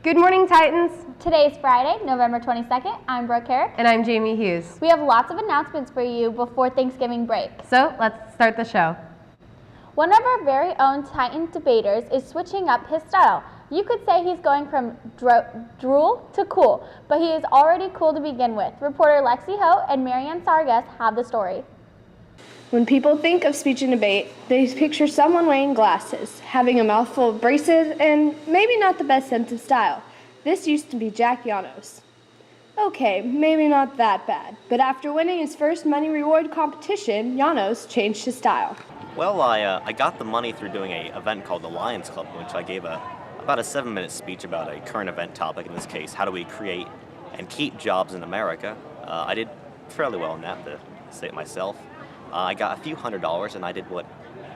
Good morning, Titans. Today is Friday, November 22nd. I'm Brooke Herrick. And I'm Jamie Hughes. We have lots of announcements for you before Thanksgiving break. So let's start the show. One of our very own Titan debaters is switching up his style. You could say he's going from drool to cool, but he is already cool to begin with. Reporter Lexi Ho and Marianne Sargas have the story. When people think of speech and debate, they picture someone wearing glasses, having a mouthful of braces, and maybe not the best sense of style. This used to be Jack Janos. Okay, maybe not that bad, but after winning his first money reward competition, Janos changed his style. Well, I got the money through doing an event called the Lions Club, in which I gave about a 7-minute speech about a current event topic, in this case, how do we create and keep jobs in America. I did fairly well in that, to say it myself. I got a few $100s, and I did what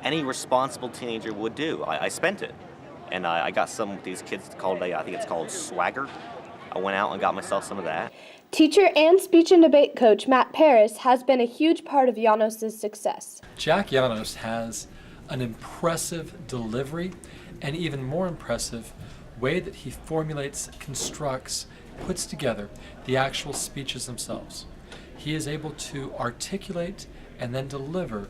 any responsible teenager would do. I spent it, and I got some with these kids called, I think it's called Swagger. I went out and got myself some of that. Teacher and speech and debate coach Matt Paris has been a huge part of Janos' success. Jack Janos has an impressive delivery and even more impressive way that he formulates, constructs, puts together the actual speeches themselves. He is able to articulate and then deliver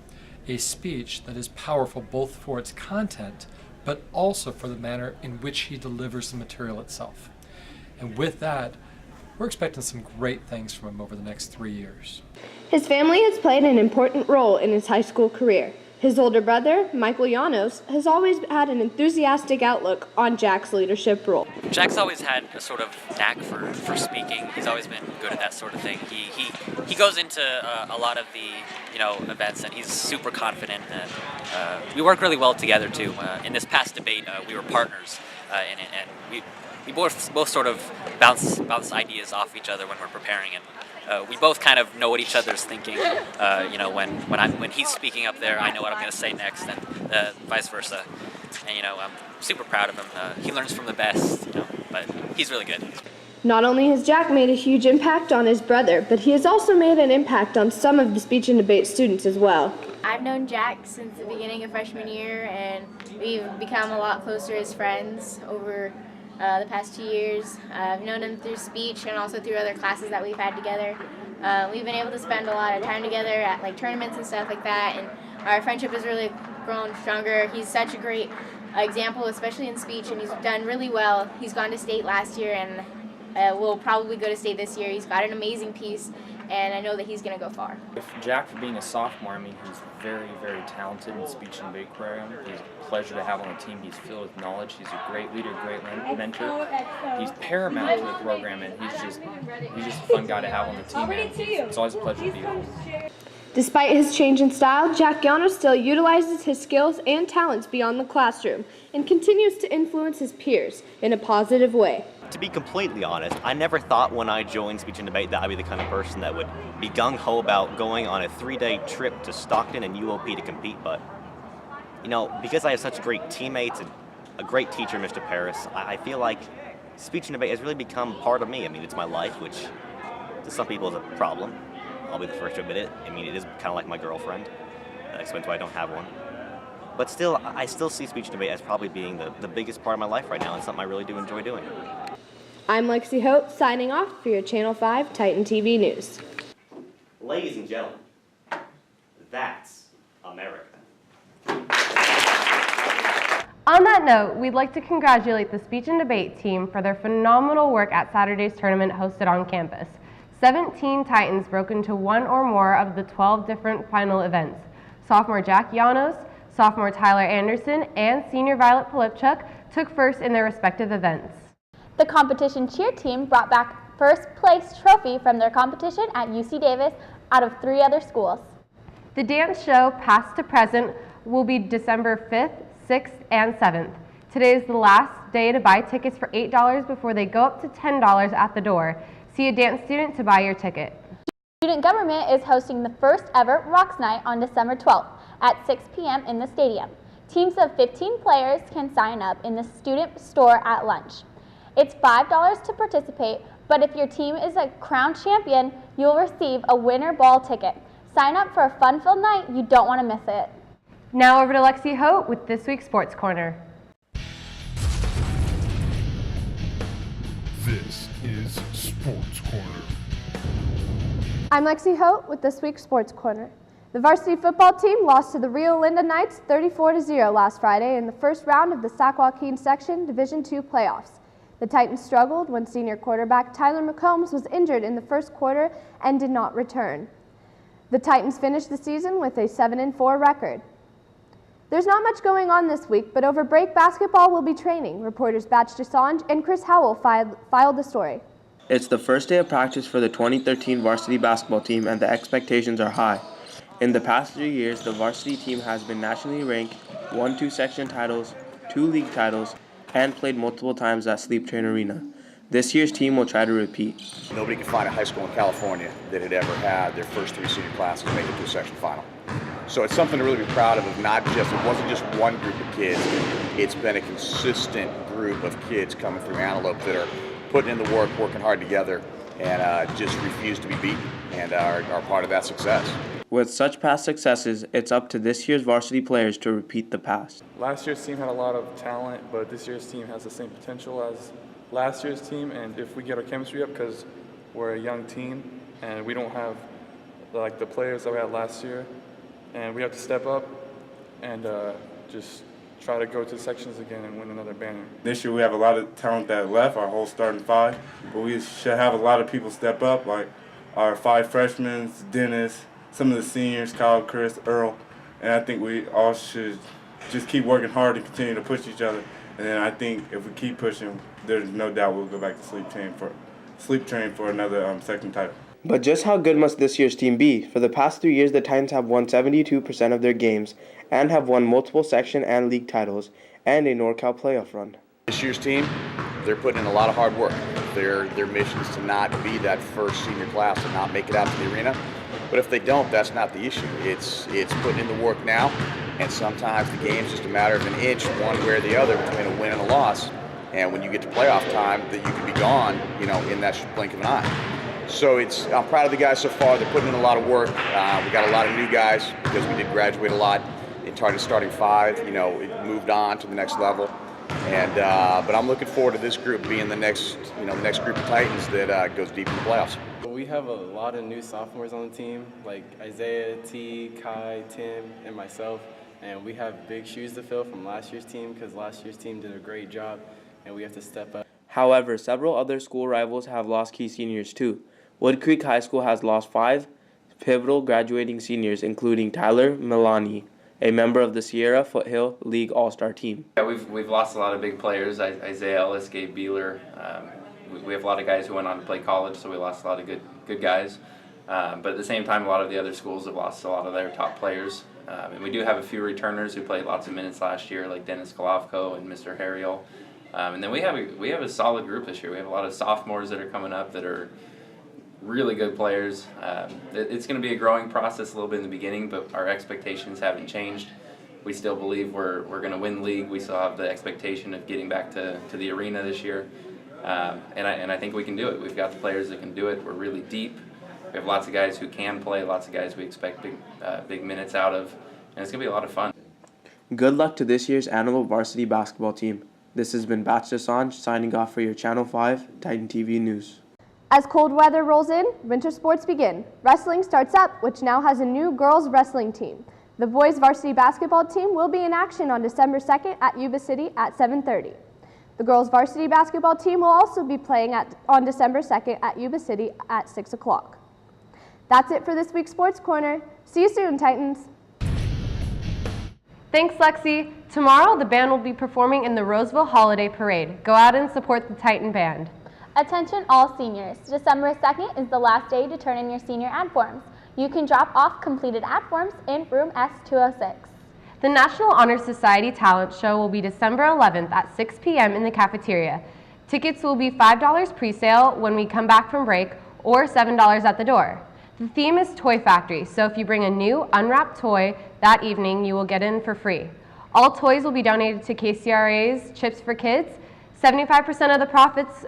a speech that is powerful both for its content but also for the manner in which he delivers the material itself. And with that, we're expecting some great things from him over the next 3 years. His family has played an important role in his high school career. His older brother, Michael Janos, has always had an enthusiastic outlook on Jack's leadership role. Jack's always had a sort of knack for speaking. He's always been good at that sort of thing. He goes into a lot of the events, and he's super confident. And we work really well together too. In this past debate, we were partners in it, and we both sort of bounce ideas off each other when we're preparing, and we both kind of know what each other's thinking. When he's speaking up there, I know what I'm going to say next, and vice versa. And I'm super proud of him. He learns from the best, but he's really good. Not only has Jack made a huge impact on his brother, but he has also made an impact on some of the speech and debate students as well. I've known Jack since the beginning of freshman year, and we've become a lot closer as friends over the past 2 years. I've known him through speech and also through other classes that we've had together. We've been able to spend a lot of time together at tournaments and stuff like that, and our friendship has really grown stronger. He's such a great example, especially in speech, and he's done really well. He's gone to state last year and will probably go to state this year. He's got an amazing piece, and I know that he's going to go far. Jack, for being a sophomore, he's very, very talented in speech and debate program. He's a pleasure to have on the team. He's filled with knowledge. He's a great leader, great mentor. He's paramount to the program, and he's just a fun guy to have on the team. And it's always a pleasure to be with him. Despite his change in style, Jack Janos still utilizes his skills and talents beyond the classroom and continues to influence his peers in a positive way. To be completely honest, I never thought when I joined speech and debate that I'd be the kind of person that would be gung-ho about going on a 3-day trip to Stockton and UOP to compete, but because I have such great teammates and a great teacher, Mr. Paris, I feel like speech and debate has really become part of me. It's my life, which to some people is a problem. I'll be the first to admit it. It is kind of like my girlfriend. That explains why I don't have one. But still, I still see speech and debate as probably being the biggest part of my life right now, and something I really do enjoy doing. I'm Lexi Hope, signing off for your Channel 5 Titan TV News. Ladies and gentlemen, that's America. On that note, we'd like to congratulate the speech and debate team for their phenomenal work at Saturday's tournament hosted on campus. 17 Titans broke into one or more of the 12 different final events. Sophomore Jack Janos, sophomore Tyler Anderson, and senior Violet Polipchuk took first in their respective events. The competition cheer team brought back first place trophy from their competition at UC Davis out of 3 other schools. The dance show, past to present, will be December 5th, 6th, and 7th. Today is the last day to buy tickets for $8 before they go up to $10 at the door. See a dance student to buy your ticket. Student Government is hosting the first ever Rocks Night on December 12th at 6 p.m. in the stadium. Teams of 15 players can sign up in the student store at lunch. It's $5 to participate, but if your team is a crown champion, you'll receive a winner ball ticket. Sign up for a fun-filled night. You don't want to miss it. Now over to Lexi Ho with this week's Sports Corner. This is Sports Corner. I'm Lexi Hote with this week's Sports Corner. The varsity football team lost to the Rio Linda Knights 34-0 last Friday in the first round of the Sac Joaquin Section Division II playoffs. The Titans struggled when senior quarterback Tyler McCombs was injured in the first quarter and did not return. The Titans finished the season with a 7-4 record. There's not much going on this week, but over break basketball will be training. Reporters Batch Desange and Chris Howell filed the story. It's the first day of practice for the 2013 varsity basketball team, and the expectations are high. In the past 3 years, the varsity team has been nationally ranked, won 2 section titles, 2 league titles, and played multiple times at Sleep Train Arena. This year's team will try to repeat. Nobody could find a high school in California that had ever had their first 3 senior classes make it to a section final. So it's something to really be proud of it wasn't just one group of kids, it's been a consistent group of kids coming through Antelope that are putting in the work, working hard together, and just refuse to be beaten, and are part of that success. With such past successes, it's up to this year's varsity players to repeat the past. Last year's team had a lot of talent, but this year's team has the same potential as last year's team, and if we get our chemistry up, because we're a young team and we don't have like the players that we had last year, and we have to step up and just try to go to sections again and win another banner. This year we have a lot of talent that left, our whole starting 5, but we should have a lot of people step up, like our 5 freshmen, Dennis, some of the seniors, Kyle, Chris, Earl, and I think we all should just keep working hard and continue to push each other. And then I think if we keep pushing, there's no doubt we'll go back to Sleep Train for another second title. But just how good must this year's team be? For the past 3 years, the Titans have won 72% of their games and have won multiple section and league titles and a NorCal playoff run. This year's team, they're putting in a lot of hard work. Their mission is to not be that first senior class and not make it out to the arena. But if they don't, that's not the issue. It's putting in the work now, and sometimes the game's just a matter of an inch, one way or the other, between a win and a loss. And when you get to playoff time, that you could be gone, in that blink of an eye. So I'm proud of the guys so far. They're putting in a lot of work. We got a lot of new guys because we did graduate a lot. It started starting 5, it moved on to the next level. And but I'm looking forward to this group being the next group of Titans that goes deep in the playoffs. We have a lot of new sophomores on the team, like Isaiah, T, Kai, Tim, and myself. And we have big shoes to fill from last year's team because last year's team did a great job, and we have to step up. However, several other school rivals have lost key seniors too. Wood Creek High School has lost 5 pivotal graduating seniors, including Tyler Milani, a member of the Sierra Foothill League All-Star team. Yeah, we've lost a lot of big players, Isaiah Ellis, Gabe Beeler. We have a lot of guys who went on to play college, so we lost a lot of good guys. But at the same time, a lot of the other schools have lost a lot of their top players. And we do have a few returners who played lots of minutes last year, like Dennis Golovko and Mr. Harriel. And then we have a solid group this year. We have a lot of sophomores that are coming up that are really good players. It's going to be a growing process a little bit in the beginning, but our expectations haven't changed. We still believe we're going to win the league. We still have the expectation of getting back to the arena this year. And I think we can do it. We've got the players that can do it. We're really deep. We have lots of guys who can play, lots of guys we expect big minutes out of, and it's going to be a lot of fun. Good luck to this year's Antelope varsity basketball team. This has been Batch Desange signing off for your Channel 5 Titan TV News. As cold weather rolls in, winter sports begin. Wrestling starts up, which now has a new girls wrestling team. The boys varsity basketball team will be in action on December 2nd at Yuba City at 7:30. The girls varsity basketball team will also be playing on December 2nd at Yuba City at 6 o'clock. That's it for this week's Sports Corner. See you soon, Titans. Thanks, Lexi. Tomorrow, the band will be performing in the Roseville Holiday Parade. Go out and support the Titan Band. Attention all seniors. December 2nd is the last day to turn in your senior ad forms. You can drop off completed ad forms in room S206. The National Honor Society Talent Show will be December 11th at 6 p.m. in the cafeteria. Tickets will be $5 pre-sale when we come back from break, or $7 at the door. The theme is Toy Factory, so if you bring a new unwrapped toy that evening, you will get in for free. All toys will be donated to KCRA's Chips for Kids. 75% of the profits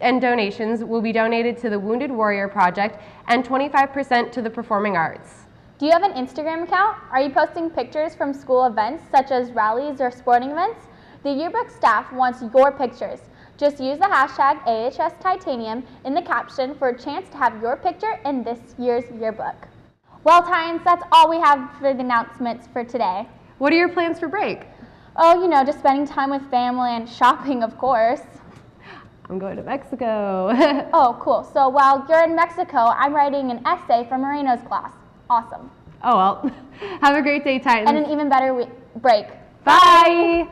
and donations will be donated to the Wounded Warrior Project and 25% to the Performing Arts. Do you have an Instagram account? Are you posting pictures from school events such as rallies or sporting events? The yearbook staff wants your pictures. Just use the hashtag AHSTitanium in the caption for a chance to have your picture in this year's yearbook. Well, Titans, that's all we have for the announcements for today. What are your plans for break? Oh, you know, just spending time with family and shopping, of course. I'm going to Mexico. Oh, cool. So while you're in Mexico, I'm writing an essay for Moreno's class. Awesome. Oh, well. Have a great day, Titans. And an even better break. Bye.